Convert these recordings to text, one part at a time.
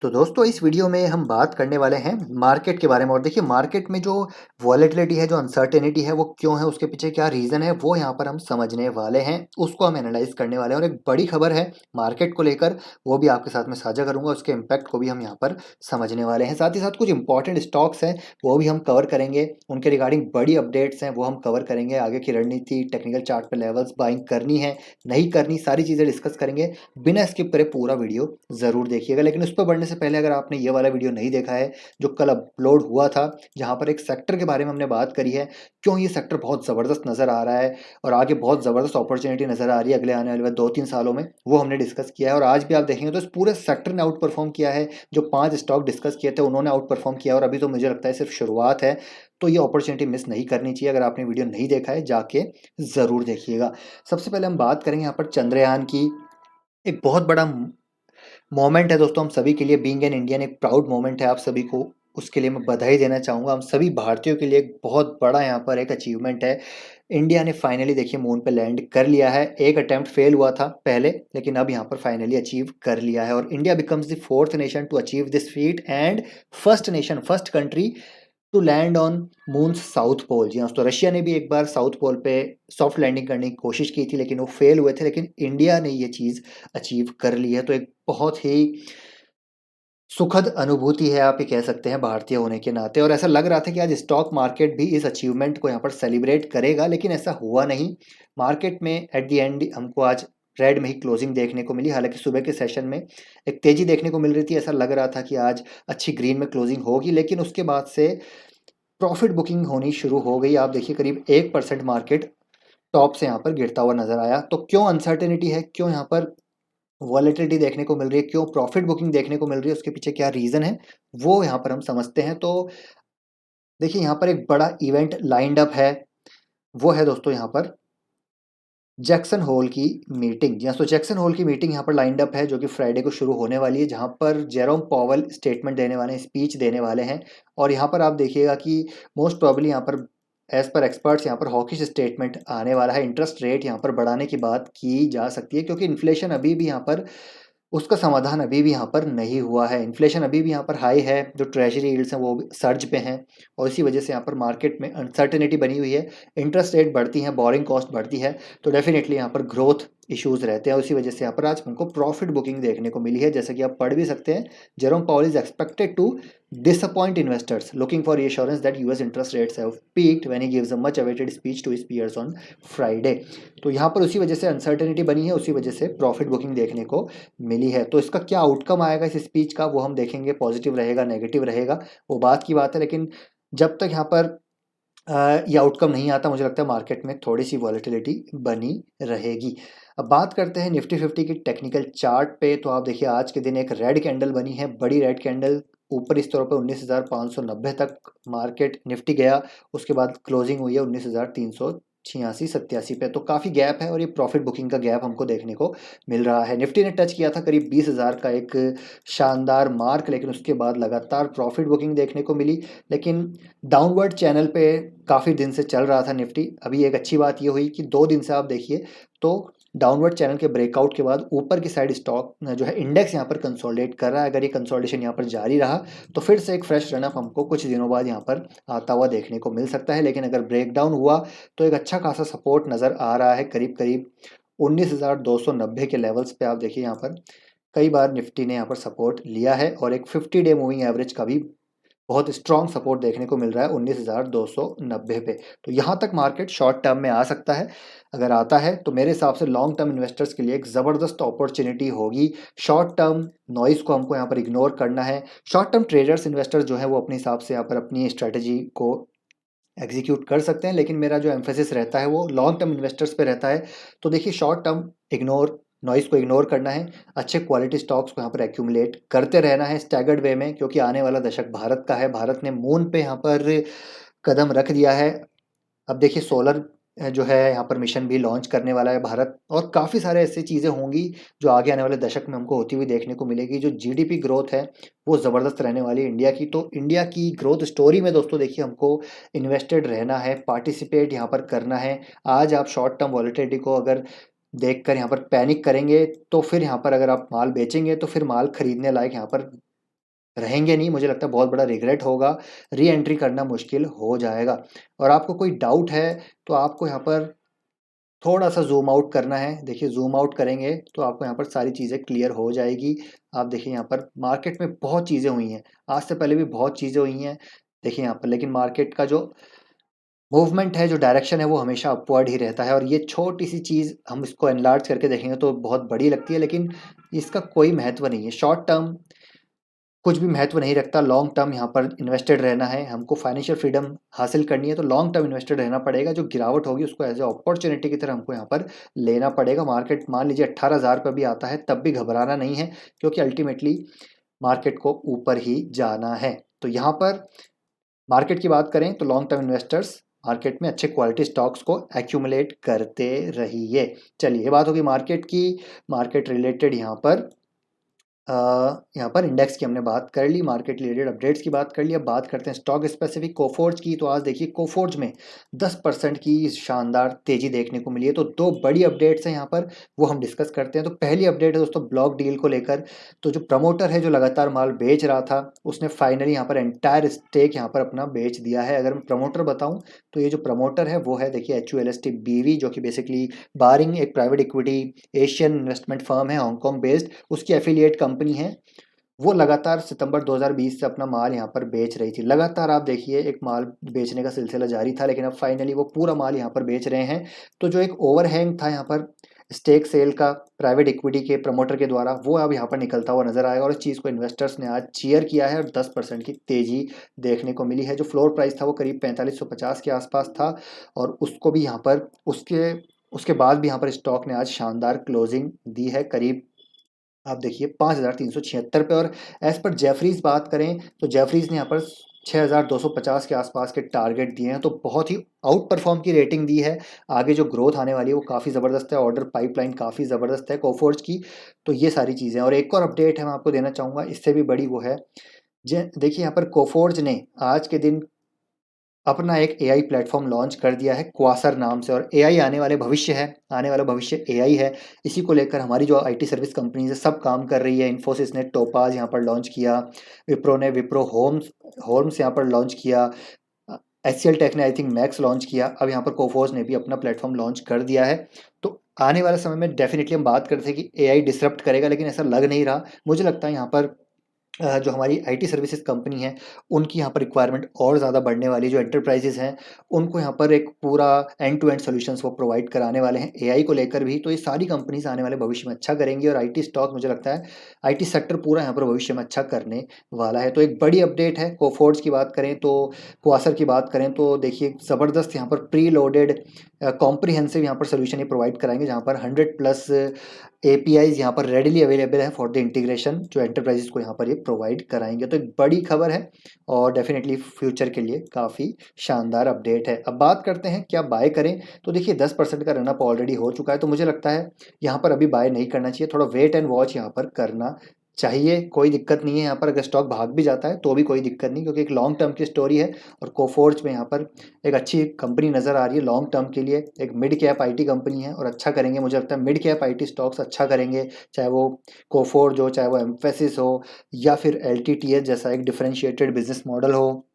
तो दोस्तों इस वीडियो में हम बात करने वाले हैं मार्केट के बारे में। और देखिए मार्केट में जो वॉलेटिलिटी है, जो अनसर्टेनिटी है, वो क्यों है, उसके पीछे क्या रीज़न है, वो यहाँ पर हम समझने वाले हैं, उसको हम एनालाइज करने वाले हैं। और एक बड़ी खबर है मार्केट को लेकर, वो भी आपके साथ में साझा करूंगा, उसके इम्पैक्ट को भी हम यहाँ पर समझने वाले हैं। साथ ही साथ कुछ इंपॉर्टेंट स्टॉक्स हैं वो भी हम कवर करेंगे, उनके रिगार्डिंग बड़ी अपडेट्स हैं वो हम कवर करेंगे। आगे की रणनीति, टेक्निकल चार्ट पर लेवल्स, बाइंग करनी है नहीं करनी, सारी चीज़ें डिस्कस करेंगे। बिना स्किप करे पूरा वीडियो ज़रूर देखिएगा। लेकिन उस पर बढ़ने से पहले अगर आपने ये वाला वीडियो नहीं देखा है जो कल अपलोड हुआ था, जहाँ पर एक सेक्टर के बारे में हमने बात करी है, क्यों ये सेक्टर बहुत ज़बरदस्त नज़र आ रहा है और आगे बहुत ज़बरदस्त अपॉर्चुनिटी नज़र आ रही है अगले आने वाले 2-3 सालों में, वो हमने डिस्कस किया है। और आज भी आप देखेंगे तो इस पूरे सेक्टर ने आउट परफॉर्म किया है। जो 5 स्टॉक डिस्कस किए थे उन्होंने आउट परफॉर्म किया और अभी तो मुझे लगता है सिर्फ शुरुआत है। तो ये अपॉर्चुनिटी मिस नहीं करनी चाहिए। अगर आपने वीडियो नहीं देखा है जाके ज़रूर देखिएगा। सबसे पहले हम बात करेंगे यहाँ पर चंद्रयान की। एक बहुत बड़ा मोमेंट है दोस्तों हम सभी के लिए। बीइंग एन इंडियन एक प्राउड मोमेंट है आप सभी को, उसके लिए मैं बधाई देना चाहूँगा। हम सभी भारतीयों के लिए एक बहुत बड़ा यहाँ पर एक अचीवमेंट है। इंडिया ने फाइनली देखिए मून पे लैंड कर लिया है। एक अटेम्प्ट फेल हुआ था पहले, लेकिन अब यहाँ पर फाइनली अचीव कर लिया है। और India becomes the fourth nation to achieve this feat and first nation, first country to land on moon's south pole. जी हाँ, तो रशिया ने भी एक बार साउथ पोल पे सॉफ्ट लैंडिंग करने की कोशिश की थी लेकिन वो फेल हुए थे, लेकिन इंडिया ने ये चीज़ अचीव कर ली है। तो एक बहुत ही सुखद अनुभूति है, आप ये कह सकते हैं भारतीय होने के नाते। और ऐसा लग रहा था कि आज स्टॉक मार्केट भी इस अचीवमेंट को यहाँ पर सेलिब्रेट करेगा, लेकिन ऐसा हुआ नहीं। मार्केट में एट द एंड हमको आज रेड में ही क्लोजिंग देखने को मिली। हालांकि सुबह के सेशन में एक तेजी देखने को मिल रही थी, ऐसा लग रहा था कि आज अच्छी ग्रीन में क्लोजिंग होगी, लेकिन उसके बाद से प्रॉफिट बुकिंग होनी शुरू हो गई। आप देखिए करीब 1% मार्केट टॉप से यहाँ पर गिरता हुआ नजर आया। तो क्यों अनसर्टेनिटी है, क्यों यहाँ पर वॉलेटिलिटी देखने को मिल रही है, क्यों प्रॉफिट बुकिंग देखने को मिल रही है, उसके पीछे क्या रीजन है, वो यहाँ पर हम समझते हैं। तो देखिए यहाँ पर एक बड़ा इवेंट लाइंड अप है, वो है दोस्तों यहाँ पर जैक्सन होल की मीटिंग। जी हाँ, तो जैक्सन होल की मीटिंग यहाँ पर लाइंड अप है जो कि फ्राइडे को शुरू होने वाली है, जहाँ पर जेरोम पॉवल स्टेटमेंट देने वाले हैं, स्पीच देने वाले हैं। और यहाँ पर आप देखिएगा कि मोस्ट प्रोबेबली यहाँ पर एज पर एक्सपर्ट्स यहाँ पर हॉकिश स्टेटमेंट आने वाला है। इंटरेस्ट रेट यहाँ पर बढ़ाने की बात की जा सकती है, क्योंकि इन्फ्लेशन अभी भी यहाँ पर, उसका समाधान अभी भी यहाँ पर नहीं हुआ है। इन्फ्लेशन अभी भी यहाँ पर हाई है, जो ट्रेजरी यील्ड्स हैं वो भी सर्ज पे हैं, और इसी वजह से यहाँ पर मार्केट में अनसर्टेनिटी बनी हुई है। इंटरेस्ट रेट बढ़ती है, बोरिंग कॉस्ट बढ़ती है, तो डेफिनेटली यहाँ पर ग्रोथ इश्यूज रहते हैं। उसी वजह से यहाँ पर आज हमको प्रॉफिट बुकिंग देखने को मिली है, जैसे कि आप पढ़ भी सकते हैं। Jerome Powell is expected to disappoint investors looking for reassurance that US interest rates have peaked when he gives a much awaited speech to his peers on Friday। तो यहाँ पर उसी वजह से अनसर्टेनिटी बनी है, उसी वजह से प्रॉफिट बुकिंग देखने को मिली है। तो इसका क्या आउटकम आएगा इस स्पीच का, वो हम देखेंगे। पॉजिटिव रहेगा, नेगेटिव रहेगा, वो बात की बात है। लेकिन जब तक यहाँ पर ये आउटकम नहीं आता, मुझे लगता है मार्केट में थोड़ी सी वॉलेटिलिटी बनी रहेगी। अब बात करते हैं निफ्टी 50 की टेक्निकल चार्ट पे। तो आप देखिए आज के दिन एक रेड कैंडल बनी है, बड़ी रेड कैंडल। ऊपर इस तरह पे 19,590 तक मार्केट निफ्टी गया, उसके बाद क्लोजिंग हुई है 19,386-87 पे। तो काफ़ी गैप है और ये प्रॉफिट बुकिंग का गैप हमको देखने को मिल रहा है। निफ्टी ने टच किया था करीब 20,000 का एक शानदार मार्क, लेकिन उसके बाद लगातार प्रॉफिट बुकिंग देखने को मिली। लेकिन डाउनवर्ड चैनल पे काफ़ी दिन से चल रहा था निफ्टी। अभी एक अच्छी बात ये हुई कि 2 दिन से आप देखिए तो डाउनवर्ड चैनल के ब्रेकआउट के बाद ऊपर की साइड स्टॉक जो है इंडेक्स यहाँ पर कंसोलिडेट कर रहा है। अगर ये कंसोलिडेशन यहाँ पर जारी रहा तो फिर से एक फ्रेश रनअप हमको कुछ दिनों बाद यहाँ पर आता हुआ देखने को मिल सकता है। लेकिन अगर ब्रेकडाउन हुआ तो एक अच्छा खासा सपोर्ट नज़र आ रहा है, करीब करीब 19,290 के लेवल्स पे। आप देखिए यहाँ पर कई बार निफ्टी ने यहाँ पर सपोर्ट लिया है, और एक 50 डे मूविंग एवरेज का भी बहुत स्ट्रॉन्ग सपोर्ट देखने को मिल रहा है 19,290 पे। तो यहाँ तक मार्केट शॉर्ट टर्म में आ सकता है। अगर आता है तो मेरे हिसाब से लॉन्ग टर्म इन्वेस्टर्स के लिए एक ज़बरदस्त अपॉर्चुनिटी होगी। शॉर्ट टर्म नॉइस को हमको यहाँ पर इग्नोर करना है। शॉर्ट टर्म ट्रेडर्स इन्वेस्टर्स जो है वो अपने हिसाब से यहाँ पर अपनी स्ट्रैटेजी को एग्जीक्यूट कर सकते हैं, लेकिन मेरा जो एम्फेसिस रहता है वो लॉन्ग टर्म इन्वेस्टर्स पे रहता है। तो देखिए शॉर्ट टर्म इग्नोर, नॉइस को इग्नोर करना है, अच्छे क्वालिटी स्टॉक्स को यहाँ पर एक्यूमुलेट करते रहना है स्टैगर्ड वे में, क्योंकि आने वाला दशक भारत का है। भारत ने मून पे यहाँ पर कदम रख दिया है। अब देखिए सोलर जो है यहाँ पर मिशन भी लॉन्च करने वाला है भारत, और काफ़ी सारे ऐसी चीज़ें होंगी जो आगे आने वाले दशक में हमको होती हुई देखने को मिलेगी। जो जीडीपी ग्रोथ है वो ज़बरदस्त रहने वाली है इंडिया की। तो इंडिया की ग्रोथ स्टोरी में दोस्तों देखिए हमको इन्वेस्टेड रहना है, पार्टिसिपेट यहाँ पर करना है। आज आप शॉर्ट टर्म वॉलेटिलिटी को अगर देखकर यहाँ पर पैनिक करेंगे तो फिर यहाँ पर अगर आप माल बेचेंगे तो फिर माल खरीदने लायक यहाँ पर रहेंगे नहीं, मुझे लगता है बहुत बड़ा रिग्रेट होगा, री एंट्री करना मुश्किल हो जाएगा। और आपको कोई डाउट है तो आपको यहाँ पर थोड़ा-सा ज़ूम आउट करना है। देखिए ज़ूम आउट करेंगे तो आपको यहाँ पर सारी चीज़ें क्लियर हो जाएगी। आप देखिए यहाँ पर मार्केट में बहुत चीज़ें हुई हैं, आज से पहले भी बहुत चीज़ें हुई हैं। देखिए यहाँ पर लेकिन मार्केट का जो मूवमेंट है, जो डायरेक्शन है वो हमेशा अपवर्ड ही रहता है और ये छोटी-सी चीज़ हम इसको एनलार्ज करके देखेंगे तो बहुत बड़ी लगती है, लेकिन इसका कोई महत्व नहीं है। शॉर्ट टर्म कुछ भी महत्व नहीं रखता, लॉन्ग टर्म यहाँ पर इन्वेस्टेड रहना है। हमको फाइनेंशियल फ्रीडम हासिल करनी है तो लॉन्ग टर्म इन्वेस्टेड रहना पड़ेगा। जो गिरावट होगी उसको एज़ अ अपॉर्च्युनिटी की तरह हमको यहाँ पर लेना पड़ेगा। मार्केट मान लीजिए 18,000 पे भी आता है तब भी घबराना नहीं है, क्योंकि अल्टीमेटली मार्केट को ऊपर ही जाना है। तो यहाँ पर मार्केट की बात करें तो लॉन्ग टर्म इन्वेस्टर्स मार्केट में अच्छे क्वालिटी स्टॉक्स को एक्यूमुलेट करते रहिए। चलिए ये बात होगी मार्केट की। मार्केट रिलेटेड अ, यहाँ पर इंडेक्स की हमने बात कर ली, मार्केट रिलेटेड अपडेट्स की बात कर ली। अब बात करते हैं स्टॉक स्पेसिफिक कोफोर्ज की। तो आज देखिए कोफोर्ज में 10% की शानदार तेजी देखने को मिली है। तो दो बड़ी अपडेट्स हैं यहाँ पर, वो हम डिस्कस करते हैं। तो पहली अपडेट है दोस्तों ब्लॉक डील को लेकर। तो जो प्रमोटर है जो लगातार माल बेच रहा था, उसने फाइनली यहाँ पर एंटायर स्टेक यहाँ पर अपना बेच दिया है। अगर मैं प्रमोटर बताऊँ तो ये जो प्रमोटर है वो है देखिए HULST BV, जो कि बेसिकली बारिंग एक private equity Asian investment firm है हांगकांग बेस्ड, उसकी एफिलिएट कंपनी है। वो लगातार सितंबर 2020 से अपना माल यहाँ पर बेच रही थी। लगातार आप देखिए एक माल बेचने का सिलसिला जारी था, लेकिन अब फाइनली वो पूरा माल यहाँ पर बेच रहे हैं। तो जो एक ओवरहैंग था यहाँ पर स्टेक सेल का प्राइवेट इक्विटी के प्रमोटर के द्वारा, वो अब यहाँ पर निकलता हुआ नजर आएगा और इस चीज़ को इन्वेस्टर्स ने आज चीयर किया है और 10% की तेजी देखने को मिली है। जो फ्लोर प्राइस था वो करीब 4550 के आसपास था और उसको भी यहाँ पर उसके उसके बाद भी यहाँ पर स्टॉक ने आज शानदार क्लोजिंग दी है, करीब आप देखिए 5,376 पे। और एज पर जेफरीज बात करें तो जेफरीज ने यहाँ पर 6,250 के आसपास के टारगेट दिए हैं। तो बहुत ही आउट परफॉर्म की रेटिंग दी है। आगे जो ग्रोथ आने वाली है वो काफ़ी ज़बरदस्त है, ऑर्डर पाइपलाइन काफ़ी ज़बरदस्त है कोफोर्ज की। तो ये सारी चीज़ें, और एक और अपडेट है मैं आपको देना चाहूँगा, इससे भी बड़ी, वो है देखिए यहाँ पर कोफोर्ज ने आज के दिन अपना एक एआई प्लेटफॉर्म लॉन्च कर दिया है क्वासर नाम से। और एआई आने वाले भविष्य है, आने वाला भविष्य एआई है। इसी को लेकर हमारी जो आईटी सर्विस कंपनीज है सब काम कर रही है। इन्फोसिस ने टोपाज यहाँ पर लॉन्च किया, विप्रो ने विप्रो होम्स होम्स यहाँ पर लॉन्च किया, एचसीएल टेक ने आई थिंक मैक्स लॉन्च किया। अब यहाँ पर कोफोर्ज ने भी अपना प्लेटफॉर्म लॉन्च कर दिया है। तो आने वाले समय में डेफिनेटली हम बात करते हैं कि एआई डिसरप्ट करेगा, लेकिन ऐसा लग नहीं रहा। मुझे लगता है यहाँ पर जो हमारी आईटी सर्विसेज कंपनी है उनकी यहाँ पर रिक्वायरमेंट और ज़्यादा बढ़ने वाली है। जो एंटरप्राइजेज हैं उनको यहाँ पर एक पूरा एंड टू एंड सॉल्यूशंस वो प्रोवाइड कराने वाले हैं एआई को लेकर भी। तो ये सारी कंपनीज आने वाले भविष्य में अच्छा करेंगी और आईटी स्टॉक, मुझे लगता है आईटी सेक्टर पूरा यहाँ पर भविष्य में अच्छा करने वाला है। तो एक बड़ी अपडेट है। कोफोर्ज की बात करें तो क्वासर की बात करें तो देखिए ज़बरदस्त यहाँ पर प्री लोडेड कॉम्प्रिहेंसिव यहाँ पर सोल्यूशन ये प्रोवाइड कराएंगे, जहाँ पर 100+ एपीआईज यहाँ पर रेडिली अवेलेबल है फॉर द इंटीग्रेशन, जो एंटरप्राइजेस को यहाँ पर ये प्रोवाइड कराएंगे। तो एक बड़ी खबर है और डेफिनेटली फ्यूचर के लिए काफ़ी शानदार अपडेट है। अब बात करते हैं क्या बाय करें। तो देखिए 10% का रनअप ऑलरेडी हो चुका है, तो मुझे लगता है यहाँ पर अभी बाय नहीं करना चाहिए, थोड़ा वेट एंड वॉच यहाँ पर करना चाहिए। कोई दिक्कत नहीं है यहाँ पर, अगर स्टॉक भाग भी जाता है तो भी कोई दिक्कत नहीं, क्योंकि एक लॉन्ग टर्म की स्टोरी है और कोफोर्ज में यहाँ पर एक अच्छी कंपनी नज़र आ रही है लॉन्ग टर्म के लिए। एक मिड कैप आईटी कंपनी है और अच्छा करेंगे, मुझे लगता है मिड कैप आईटी स्टॉक्स अच्छा करेंगे, चाहे वो कोफोर्ज हो, चाहे वो एम्फेसिस हो, या फिर एलटीटीएच जैसा एक डिफरेंशिएटेड बिजनेस मॉडल हो,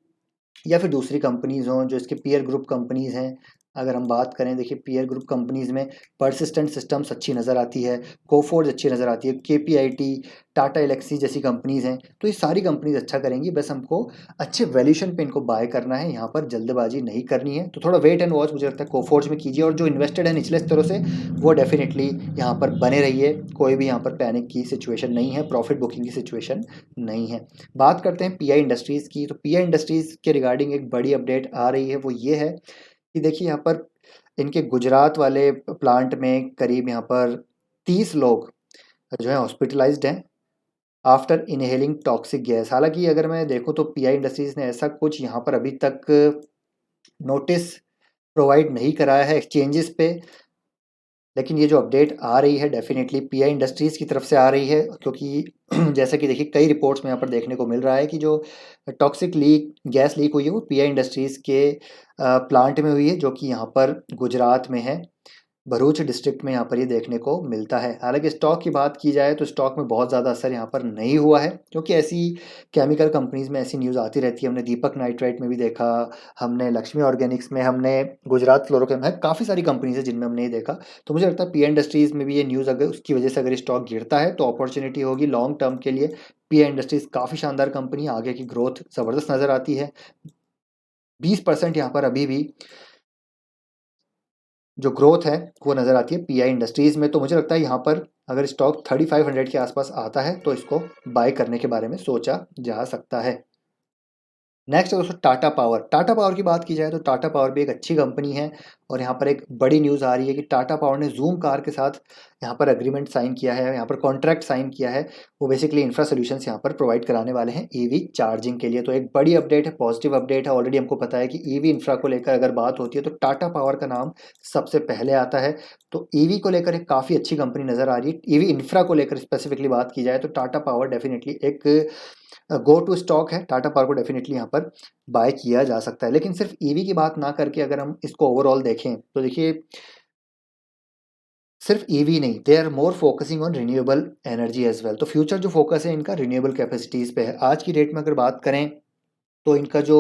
या फिर दूसरी कंपनीज़ हों जो इसके पीयर ग्रुप कंपनीज़ हैं। अगर हम बात करें देखिए पीयर ग्रुप कंपनीज़ में परसिस्टेंट सिस्टम्स अच्छी नज़र आती है, कोफोर्ज अच्छी नज़र आती है, केपीआईटी, टाटा एलेक्सी जैसी कंपनीज़ हैं। तो ये सारी कंपनीज़ अच्छा करेंगी, बस हमको अच्छे वैल्यूएशन पे इनको बाय करना है, यहाँ पर जल्दबाजी नहीं करनी है। तो थोड़ा वेट एंड वॉच मुझे लगता है कोफोर्ज में कीजिए, और जो इन्वेस्टेड है निचले स्तरों से वो डेफिनेटली यहाँ पर बने रहिए। कोई भी यहाँ पर पैनिक की सिचुएशन नहीं है, प्रॉफिट बुकिंग की सिचुएशन नहीं है। बात करते हैं पीआई इंडस्ट्रीज़ की। तो पीआई इंडस्ट्रीज़ के रिगार्डिंग एक बड़ी अपडेट आ रही है, वो ये है कि देखिए यहाँ पर इनके गुजरात वाले प्लांट में करीब यहाँ पर 30 लोग जो है हॉस्पिटलाइज्ड हैं आफ्टर इनहेलिंग टॉक्सिक गैस। हालांकि अगर मैं देखूँ तो पीआई इंडस्ट्रीज़ ने ऐसा कुछ यहाँ पर अभी तक नोटिस प्रोवाइड नहीं कराया है एक्सचेंजेस पे, लेकिन ये जो अपडेट आ रही है डेफिनेटली पीआई इंडस्ट्रीज़ की तरफ से आ रही है, क्योंकि जैसे कि देखिए कई रिपोर्ट्स में यहाँ पर देखने को मिल रहा है कि जो टॉक्सिक गैस लीक हुई है वो पीआई इंडस्ट्रीज़ के प्लांट में हुई है, जो कि यहाँ पर गुजरात में है। भरूच डिस्ट्रिक्ट में यहाँ पर ये देखने को मिलता है। हालाँकि स्टॉक की बात की जाए तो स्टॉक में बहुत ज़्यादा असर यहाँ पर नहीं हुआ है, क्योंकि ऐसी केमिकल कंपनीज़ में ऐसी न्यूज़ आती रहती है। हमने दीपक नाइट्राइट में भी देखा, हमने लक्ष्मी ऑर्गेनिक्स में, हमने गुजरात फ्लोरोकेम है, काफ़ी सारी कंपनीज़ है जिनमें हमने ये देखा। तो मुझे लगता है पी इंडस्ट्रीज़ में भी ये न्यूज़ अगर उसकी वजह से अगर स्टॉक गिरता है तो अपॉर्चुनिटी होगी लॉन्ग टर्म के लिए। पी इंडस्ट्रीज़ काफ़ी शानदार कंपनी है, आगे की ग्रोथ ज़बरदस्त नज़र आती है। 20% यहाँ पर अभी भी जो ग्रोथ है वो नज़र आती है पीआई इंडस्ट्रीज़ में। तो मुझे लगता है यहाँ पर अगर स्टॉक 3500 के आसपास आता है तो इसको बाय करने के बारे में सोचा जा सकता है। नेक्स्ट है दोस्तों टाटा पावर। टाटा पावर की बात की जाए तो टाटा पावर भी एक अच्छी कंपनी है, और यहाँ पर एक बड़ी न्यूज़ आ रही है कि टाटा पावर ने ज़ूम कार के साथ यहाँ पर एग्रीमेंट साइन किया है, यहाँ पर कॉन्ट्रैक्ट साइन किया है। वो बेसिकली इंफ्रा सॉल्यूशंस यहाँ पर प्रोवाइड कराने वाले हैं ईवी चार्जिंग के लिए। तो एक बड़ी अपडेट है, पॉजिटिव अपडेट है। ऑलरेडी हमको पता है कि ईवी इंफ्रा को लेकर अगर बात होती है तो टाटा पावर का नाम सबसे पहले आता है। तो ईवी को लेकर एक काफ़ी अच्छी कंपनी नज़र आ रही है। ईवी इंफ्रा को लेकर स्पेसिफिकली बात की जाए तो टाटा पावर डेफिनेटली एक गो टू स्टॉक है। टाटा पावर को डेफिनेटली यहाँ पर बाय किया जा सकता है। लेकिन सिर्फ ईवी की बात ना करके अगर हम इसको ओवरऑल देखें तो देखिए, सिर्फ ईवी नहीं, they are more focusing on renewable energy as well. तो फ्यूचर जो फोकस है इनका रिन्यूएबल कैपेसिटीज़ पे है। आज की डेट में अगर बात करें तो इनका जो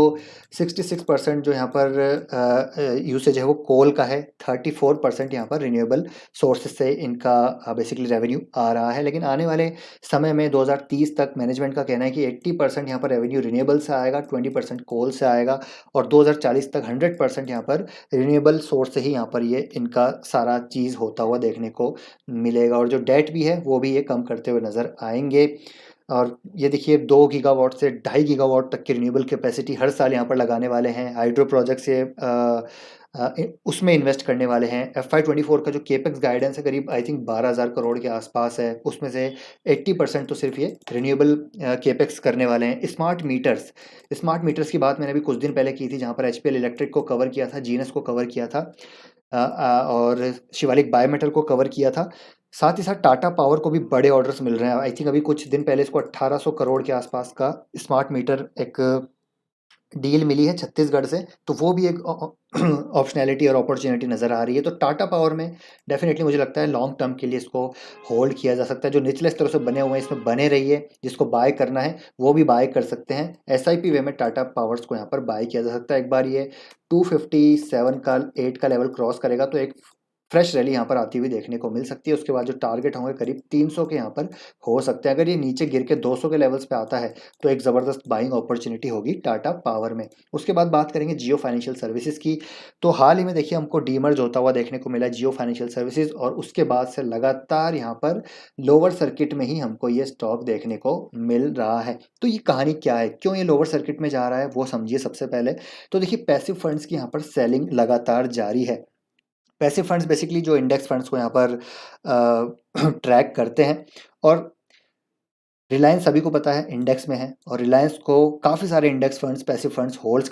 66% जो यहाँ पर यूसेज है वो कोल का है, 34% यहाँ पर रिन्यूएबल सोर्सेज से इनका बेसिकली रेवेन्यू आ रहा है। लेकिन आने वाले समय में 2030 तक मैनेजमेंट का कहना है कि 80% यहाँ पर रेवेन्यू रिन्यूएबल से आएगा, 20% कोल से आएगा, और 2040 तक 100% यहाँ पर रिन्यूएबल सोर्स से ही यहाँ पर ये इनका सारा चीज़ होता हुआ देखने को मिलेगा। और जो डेट भी है वो भी ये कम करते हुए नज़र आएंगे। और ये देखिए 2 गीगावाट से 2.5 गीगावाट तक की रिन्यूएबल कैपेसिटी हर साल यहाँ पर लगाने वाले हैं। हाइड्रो प्रोजेक्ट से उसमें इन्वेस्ट करने वाले हैं। FY24 का जो केपेक्स गाइडेंस है करीब आई थिंक 12,000 करोड़ के आसपास है, उसमें से 80% तो सिर्फ ये रिन्यूएबल केपेक्स करने वाले हैं। स्मार्ट मीटर्स की बात मैंने अभी कुछ दिन पहले की थी, जहाँ पर HPL इलेक्ट्रिक को कवर किया था, जीनस को कवर किया था, और शिवालिक बायोमेटल को कवर किया था। साथ ही साथ टाटा पावर को भी बड़े ऑर्डर्स मिल रहे हैं। आई थिंक अभी कुछ दिन पहले इसको 1800 करोड़ के आसपास का स्मार्ट मीटर एक डील मिली है छत्तीसगढ़ से। तो वो भी एक ऑप्शनैलिटी और अपॉर्चुनिटी नज़र आ रही है। तो टाटा पावर में डेफिनेटली मुझे लगता है लॉन्ग टर्म के लिए इसको होल्ड किया जा सकता है। जो निचले स्तरों से बने हुए हैं इसमें बने रहिए, जिसको बाय करना है वो भी बाय कर सकते हैं। SIP वे में टाटा पावर्स को यहाँ पर बाय किया जा सकता है। एक बार ये 257 का 8 का लेवल क्रॉस करेगा तो एक फ्रेश रैली यहाँ पर आती हुई देखने को मिल सकती है। उसके बाद जो टारगेट होंगे करीब 300 के यहाँ पर हो सकते हैं। अगर ये नीचे गिर के 200 के लेवल्स पे आता है तो एक ज़बरदस्त बाइंग अपॉर्चुनिटी होगी टाटा पावर में। उसके बाद बात करेंगे जियो फाइनेंशियल सर्विसेज की। तो हाल ही में देखिए हमको डीमर्ज होता हुआ देखने को मिला जियो फाइनेंशियल सर्विसेज, और उसके बाद से लगातार यहाँ पर लोअर सर्किट में ही हमको ये स्टॉक देखने को मिल रहा है। तो ये कहानी क्या है, क्यों ये लोअर सर्किट में जा रहा है वो समझिए। सबसे पहले तो देखिए पैसिव फंड्स की यहाँ पर सेलिंग लगातार जारी है। पैसिव फंड्स बेसिकली जो इंडेक्स फंड्स को यहाँ पर ट्रैक करते हैं, और रिलायंस सभी को पता है इंडेक्स में है, और रिलायंस को काफ़ी सारे index funds passive funds hold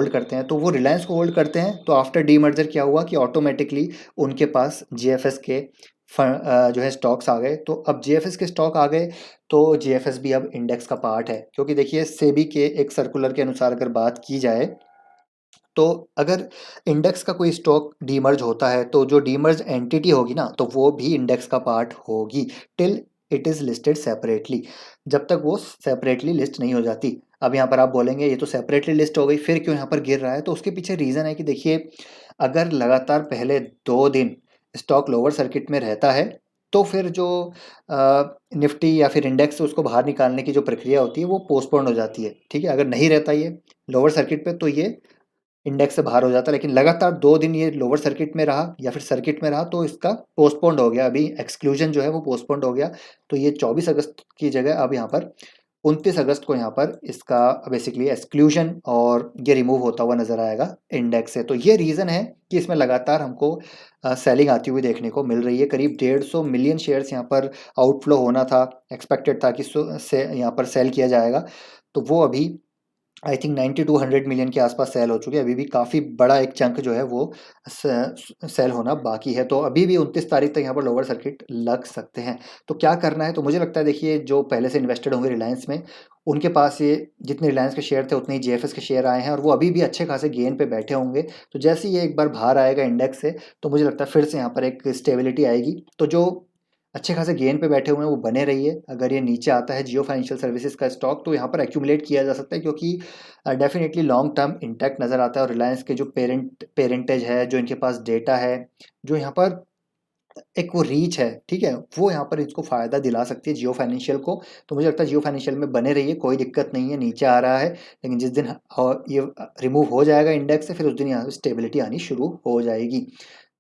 करते हैं। तो वो रिलायंस को होल्ड करते हैं, तो आफ्टर डीमर्जर क्या हुआ कि ऑटोमेटिकली उनके पास JFS के जो है स्टॉक्स आ गए। तो अब JFS के स्टॉक आ गए तो JFS भी अब इंडेक्स का पार्ट है। क्योंकि देखिए सेबी के एक सर्कुलर के अनुसार अगर बात की जाए तो अगर इंडेक्स का कोई स्टॉक डीमर्ज होता है तो जो डीमर्ज एंटिटी होगी ना तो वो भी इंडेक्स का पार्ट होगी, till it is listed separately, जब तक वो सेपरेटली लिस्ट नहीं हो जाती। अब यहाँ पर आप बोलेंगे ये तो सेपरेटली लिस्ट हो गई, फिर क्यों यहाँ पर गिर रहा है? तो उसके पीछे रीज़न है कि देखिए, अगर लगातार पहले 2 दिन स्टॉक लोअर सर्किट में रहता है तो फिर जो निफ्टी या फिर इंडेक्स उसको बाहर निकालने की जो प्रक्रिया होती है वो पोस्टपोन हो जाती है। ठीक है, अगर नहीं रहता ये लोअर सर्किट पे तो ये इंडेक्स से बाहर हो जाता है। लेकिन लगातार 2 दिन ये लोअर सर्किट में रहा या फिर सर्किट में रहा तो इसका पोस्टपोन्ड हो गया। अभी एक्सक्लूजन जो है वो पोस्टपोन्ड हो गया। तो ये 24 अगस्त की जगह अब यहाँ पर 29 अगस्त को यहाँ पर इसका बेसिकली एक्सक्लूजन और ये रिमूव होता हुआ नज़र आएगा इंडेक्स से। तो ये रीज़न है कि इसमें लगातार हमको सेलिंग आती हुई देखने को मिल रही है। करीब 150 मिलियन शेयर्स यहाँ पर आउटफ्लो होना था, एक्सपेक्टेड था कि से यहाँ पर सेल किया जाएगा। तो वो अभी आई थिंक 90 टू 100 मिलियन के आसपास सेल हो चुके हैं। अभी भी काफ़ी बड़ा एक चंक जो है वो सेल होना बाकी है। तो अभी भी 29 तारीख तक यहाँ पर लोअर सर्किट लग सकते हैं। तो क्या करना है? तो मुझे लगता है देखिए, जो पहले से इन्वेस्टेड होंगे रिलायंस में उनके पास ये जितने रिलायंस के शेयर थे उतने ही जेएफएस के शेयर आए हैं और वो अभी भी अच्छे खासे गेन पे बैठे होंगे। तो जैसे ही ये एक बार बाहर आएगा इंडेक्स से, तो मुझे लगता है फिर से यहाँ पर एक स्टेबिलिटी आएगी। तो जो अच्छे खासे गेन पे बैठे हुए हैं वो बने रहिए। अगर ये नीचे आता है जियो फाइनेंशियल सर्विसेज का स्टॉक, तो यहाँ पर एक्यूमुलेट किया जा सकता है, क्योंकि डेफिनेटली लॉन्ग टर्म इंटैक्ट नज़र आता है। और रिलायंस के जो पेरेंटेज है, जो इनके पास डेटा है, जो यहाँ पर एक वो रीच है, ठीक है, वो यहाँ पर इसको फ़ायदा दिला सकती है जियो फाइनेंशियल को। तो मुझे लगता है जियो फाइनेंशियल में बने रहिए, कोई दिक्कत नहीं है। नीचे आ रहा है, लेकिन जिस दिन ये रिमूव हो जाएगा इंडेक्स से, फिर उस दिन यहाँ से स्टेबिलिटी आनी शुरू हो जाएगी।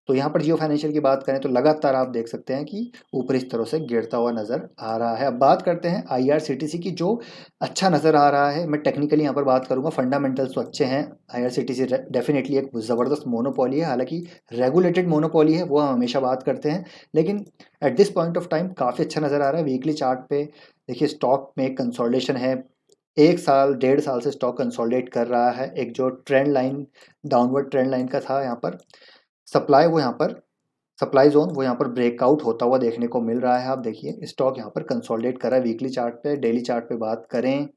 तो यहाँ पर जियो फाइनेंशियल की बात करें तो लगातार आप देख सकते हैं कि ऊपर इस तरह से गिरता हुआ नज़र आ रहा है। अब बात करते हैं आईआरसीटीसी की, जो अच्छा नज़र आ रहा है। मैं टेक्निकली यहाँ पर बात करूँगा, फंडामेंटल्स तो अच्छे हैं। आईआरसीटीसी डेफिनेटली एक ज़बरदस्त मोनोपोली है, हालांकि रेगुलेटेड मोनोपोली है, वो हम हमेशा बात करते हैं, लेकिन at this point of time काफ़ी अच्छा नज़र आ रहा है। वीकली चार्ट पे देखिए स्टॉक में एक कंसोलिडेशन है। 1 साल 1.5 साल से स्टॉक कंसोलिडेट कर रहा है। एक जो trend line, downward trend line का था यहाँ पर सप्लाई, वो यहाँ पर सप्लाई जोन वो यहाँ पर ब्रेकआउट होता हुआ देखने को मिल रहा है। आप देखिए स्टॉक यहाँ पर कंसोलिडेट कर रहा है वीकली चार्ट पे। डेली चार्ट पे बात करें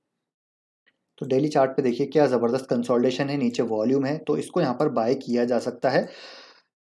तो डेली चार्ट पे देखिए क्या ज़बरदस्त कंसोलिडेशन है, नीचे वॉल्यूम है, तो इसको यहाँ पर बाय किया जा सकता है।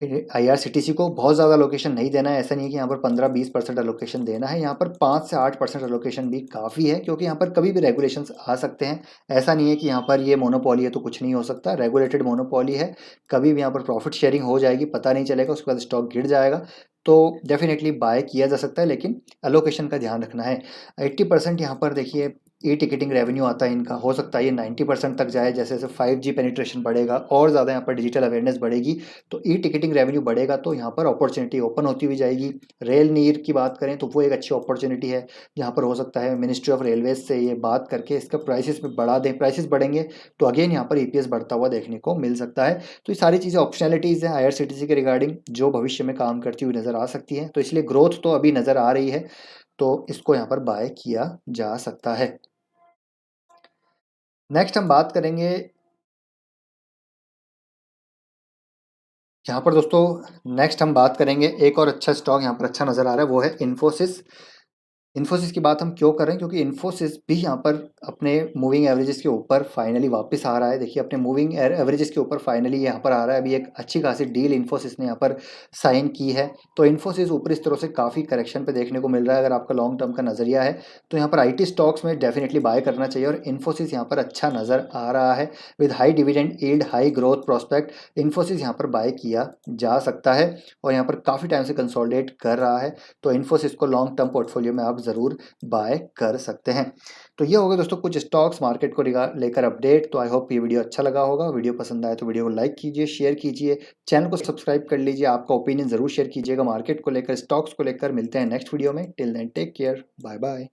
आईआरसीटीसी को बहुत ज़्यादा एलोकेशन नहीं देना है, ऐसा नहीं है कि यहाँ पर 15-20% एलोकेशन देना है। यहाँ पर 5 से 8% एलोकेशन भी काफ़ी है, क्योंकि यहाँ पर कभी भी रेगुलेशंस आ सकते हैं। ऐसा नहीं है कि यहाँ पर ये मोनोपोली है तो कुछ नहीं हो सकता, रेगुलेटेड मोनोपोली है। कभी भी यहाँ पर प्रॉफिट शेयरिंग हो जाएगी, पता नहीं चलेगा, उसके बाद स्टॉक गिर जाएगा। तो डेफिनेटली बाय किया जा सकता है, लेकिन एलोकेशन का ध्यान रखना है। 80% यहाँ पर देखिए ई टिकटिंग रेवेन्यू आता है इनका, हो सकता है ये 90% तक जाए। जैसे जैसे 5G पेनिट्रेशन बढ़ेगा और ज़्यादा यहाँ पर डिजिटल अवेयरनेस बढ़ेगी, तो ई टिकटिंग रेवेन्यू बढ़ेगा, तो यहाँ पर अपॉर्चुनिटी ओपन होती हुई जाएगी। रेल नीर की बात करें तो वो एक अच्छी अपॉर्चुनिटी है, जहाँ पर हो सकता है मिनिस्ट्री ऑफ रेलवेज से ये बात करके इसका प्राइसेस में बढ़ा दें। प्राइसेस बढ़ेंगे तो अगेन यहाँ पर ईपीएस बढ़ता हुआ देखने को मिल सकता है। तो ये सारी चीज़ें ऑप्शनैलिटीज़ हैं आईआरसीटीसी के रिगार्डिंग, जो भविष्य में काम करती हुई नज़र आ सकती हैं। तो इसलिए ग्रोथ तो अभी नज़र आ रही है, तो इसको यहाँ पर बाय किया जा सकता है। नेक्स्ट हम बात करेंगे यहाँ पर दोस्तों, नेक्स्ट हम बात करेंगे एक और अच्छा स्टॉक यहाँ पर अच्छा नज़र आ रहा है, वो है इन्फोसिस। इन्फोसिस की बात हम क्यों कर रहे हैं, क्योंकि इन्फोसिस भी यहाँ पर अपने मूविंग एवरेजेस के ऊपर फाइनली वापस आ रहा है। देखिए अपने मूविंग एवरेजेस के ऊपर फाइनली यहाँ पर आ रहा है। अभी एक अच्छी खासी डील इन्फोसिस ने यहाँ पर साइन की है। तो इन्फोसिस ऊपर इस तरह से काफ़ी करेक्शन पे देखने को मिल रहा है। अगर आपका लॉन्ग टर्म का नज़रिया है तो यहाँ पर आईटी स्टॉक्स में डेफिनेटली बाय करना चाहिए, और इन्फोसिस यहाँ पर अच्छा नज़र आ रहा है। With high dividend yield, high growth prospect, Infosys यहाँ पर बाय किया जा सकता है, और यहाँ पर काफ़ी टाइम से कंसोलिडेट कर रहा है। तो इन्फोसिस को लॉन्ग टर्म पोर्टफोलियो में आप ज़रूर बाय कर सकते हैं। तो ये हो गए दोस्तों कुछ स्टॉक्स मार्केट को लेकर अपडेट। तो आई होप ये वीडियो अच्छा लगा होगा। वीडियो पसंद आए तो वीडियो को लाइक कीजिए, शेयर कीजिए, चैनल को सब्सक्राइब कर लीजिए। आपका ओपिनियन ज़रूर शेयर कीजिएगा मार्केट को लेकर, स्टॉक्स को लेकर। मिलते हैं नेक्स्ट वीडियो में। Till then take care, bye bye.